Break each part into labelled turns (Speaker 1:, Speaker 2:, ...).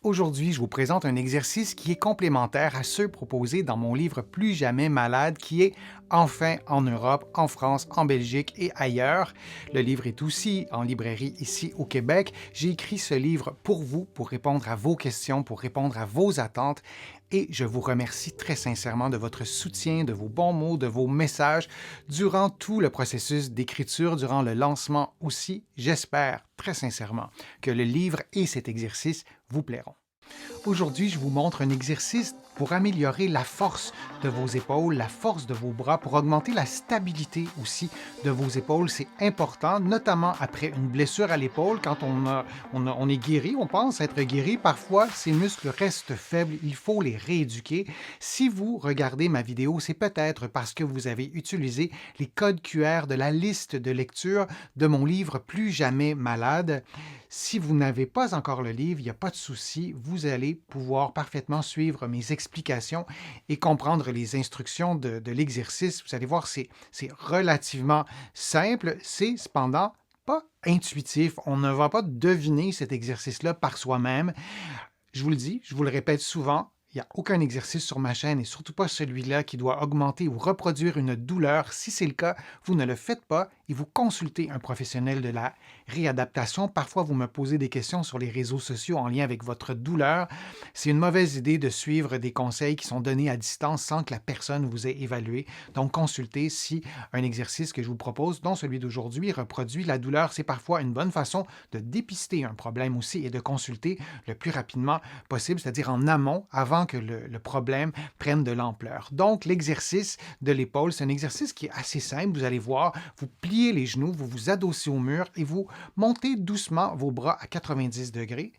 Speaker 1: Aujourd'hui, je vous présente un exercice qui est complémentaire à ceux proposés dans mon livre Plus jamais malade, qui est enfin en Europe, en France, en Belgique et ailleurs. Le livre est aussi en librairie ici au Québec. J'ai écrit ce livre pour vous, pour répondre à vos questions, pour répondre à vos attentes. Et je vous remercie très sincèrement de votre soutien, de vos bons mots, de vos messages durant tout le processus d'écriture, durant le lancement aussi. J'espère très sincèrement que le livre et cet exercice vous plairont. Aujourd'hui, je vous montre un exercice pour améliorer la force de vos épaules, la force de vos bras, pour augmenter la stabilité aussi de vos épaules. C'est important, notamment après une blessure à l'épaule. Quand on est guéri, on pense être guéri, parfois ces muscles restent faibles, il faut les rééduquer. Si vous regardez ma vidéo, c'est peut-être parce que vous avez utilisé les codes QR de la liste de lecture de mon livre Plus jamais malade. Si vous n'avez pas encore le livre, il n'y a pas de souci, vous allez pouvoir parfaitement suivre mes explications et comprendre les instructions de l'exercice. Vous allez voir, c'est relativement simple, c'est cependant pas intuitif. On ne va pas deviner cet exercice-là par soi-même. Je vous le dis, je vous le répète souvent, il n'y a aucun exercice sur ma chaîne et surtout pas celui-là qui doit augmenter ou reproduire une douleur. Si c'est le cas, vous ne le faites pas et vous consultez un professionnel de la réadaptation. Parfois, vous me posez des questions sur les réseaux sociaux en lien avec votre douleur. C'est une mauvaise idée de suivre des conseils qui sont donnés à distance sans que la personne vous ait évalué. Donc, consultez si un exercice que je vous propose, dont celui d'aujourd'hui, reproduit la douleur. C'est parfois une bonne façon de dépister un problème aussi et de consulter le plus rapidement possible, c'est-à-dire en amont, avant que le problème prenne de l'ampleur. Donc, l'exercice de l'épaule, c'est un exercice qui est assez simple. Vous allez voir, vous pliez les genoux, vous vous adossez au mur et vous montez doucement vos bras à 90 degrés.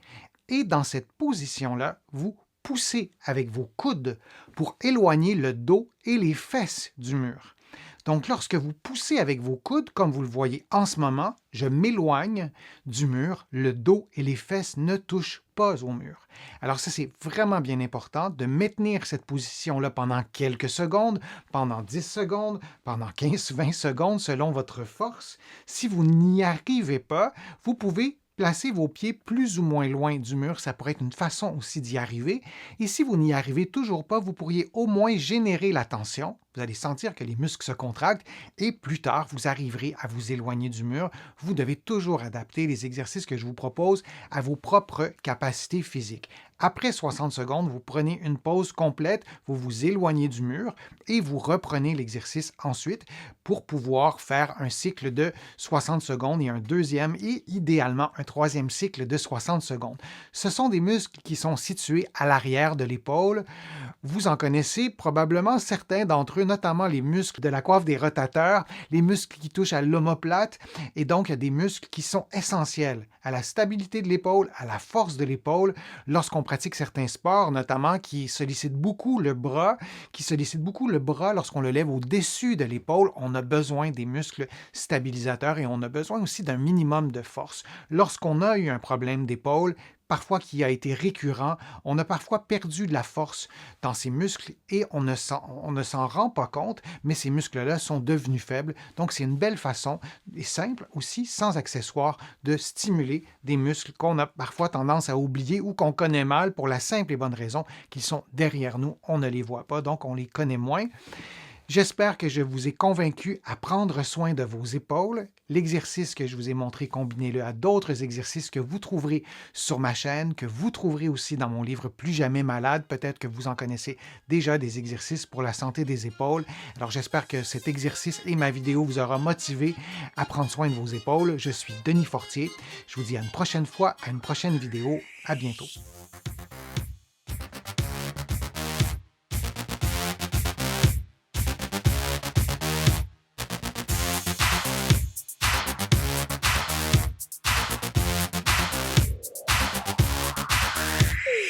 Speaker 1: Et dans cette position-là, vous poussez avec vos coudes pour éloigner le dos et les fesses du mur. Donc, lorsque vous poussez avec vos coudes, comme vous le voyez en ce moment, je m'éloigne du mur, le dos et les fesses ne touchent pas au mur. Alors ça, c'est vraiment bien important de maintenir cette position-là pendant quelques secondes, pendant 10 secondes, pendant 15-20 secondes, selon votre force. Si vous n'y arrivez pas, vous pouvez placer vos pieds plus ou moins loin du mur, ça pourrait être une façon aussi d'y arriver. Et si vous n'y arrivez toujours pas, vous pourriez au moins générer la tension. Vous allez sentir que les muscles se contractent et plus tard, vous arriverez à vous éloigner du mur. Vous devez toujours adapter les exercices que je vous propose à vos propres capacités physiques. Après 60 secondes, vous prenez une pause complète, vous vous éloignez du mur et vous reprenez l'exercice ensuite pour pouvoir faire un cycle de 60 secondes et un deuxième et idéalement un troisième cycle de 60 secondes. Ce sont des muscles qui sont situés à l'arrière de l'épaule. Vous en connaissez probablement certains d'entre eux, notamment les muscles de la coiffe des rotateurs, les muscles qui touchent à l'omoplate, et donc il y a des muscles qui sont essentiels à la stabilité de l'épaule, à la force de l'épaule, lorsqu'on pratique certains sports, notamment qui sollicitent beaucoup le bras, lorsqu'on le lève au-dessus de l'épaule, on a besoin des muscles stabilisateurs et on a besoin aussi d'un minimum de force. Lorsqu'on a eu un problème d'épaule, parfois qui a été récurrent, on a parfois perdu de la force dans ces muscles et on ne s'en rend pas compte, mais ces muscles-là sont devenus faibles. Donc, c'est une belle façon, et simple aussi, sans accessoires, de stimuler des muscles qu'on a parfois tendance à oublier ou qu'on connaît mal pour la simple et bonne raison qu'ils sont derrière nous. On ne les voit pas, donc on les connaît moins. J'espère que je vous ai convaincu à prendre soin de vos épaules. L'exercice que je vous ai montré, combinez-le à d'autres exercices que vous trouverez sur ma chaîne, que vous trouverez aussi dans mon livre Plus jamais malade. Peut-être que vous en connaissez déjà des exercices pour la santé des épaules. Alors j'espère que cet exercice et ma vidéo vous aura motivé à prendre soin de vos épaules. Je suis Denis Fortier. Je vous dis à une prochaine fois, à une prochaine vidéo. À bientôt.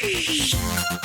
Speaker 1: Shh.